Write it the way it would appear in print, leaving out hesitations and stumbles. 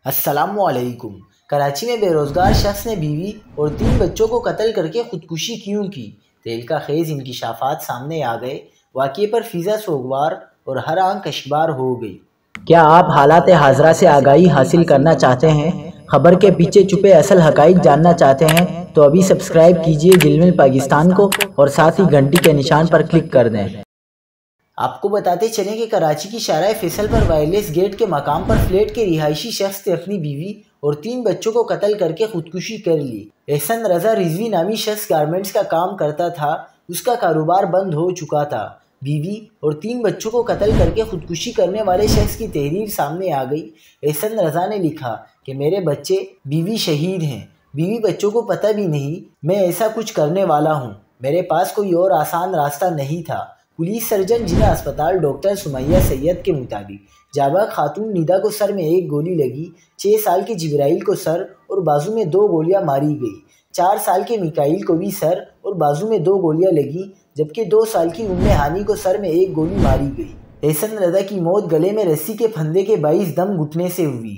السلام علیکم۔ کراچی میں بے روزگار شخص نے بیوی اور 3 بچوں کو قتل کر کے خودکشی کیوں کی؟ تہلکہ خیز انکشافات سامنے آ گئے۔ واقعے پر فضا سوگوار اور ہر آنکھ اشکبار ہو گئی۔ کیا آپ حالات حاضرہ سے آگاہی حاصل کرنا چاہتے ہیں؟ خبر کے پیچھے چھپے اصل حقائق جاننا چاہتے ہیں تو ابھی سبسکرائب کیجئے جلمل پاکستان کو اور ساتھ ہی گھنٹی کے نشان پر کلک کر دیں۔ آپ کو بتاتے چلیں کہ کراچی کی شارع فیصل پر وائرلیس گیٹ کے مقام پر فلیٹ کے رہائشی شخص نے اپنی بیوی اور 3 بچوں کو قتل کر کے خودکشی کر لی۔ احسن رضا رضوی نامی شخص گارمنٹس کا کام کرتا تھا، اس کا کاروبار بند ہو چکا تھا۔ بیوی اور 3 بچوں کو قتل کر کے خودکشی کرنے والے شخص کی تحریر سامنے آ گئی۔ احسن رضا نے لکھا کہ میرے بچے بیوی شہید ہیں، بیوی بچوں کو پتہ بھی نہیں میں ایسا کچھ کرنے والا ہوں، میرے پاس کوئی اور آسان راستہ نہیں تھا۔ پولیس سرجن ضلع ہسپتال ڈاکٹر سمیہ سید کے مطابق جاباں خاتون ندا کو سر میں 1 گولی لگی، 6 سال کے جبرائیل کو سر اور بازو میں 2 گولیاں ماری گئی، 4 سال کے میکائیل کو بھی سر اور بازو میں 2 گولیاں لگی، جبکہ 2 سال کی ہانی کو سر میں 1 گولی ماری گئی۔ احسن رضا کی موت گلے میں رسی کے پھندے کے باعث دم گھٹنے سے ہوئی۔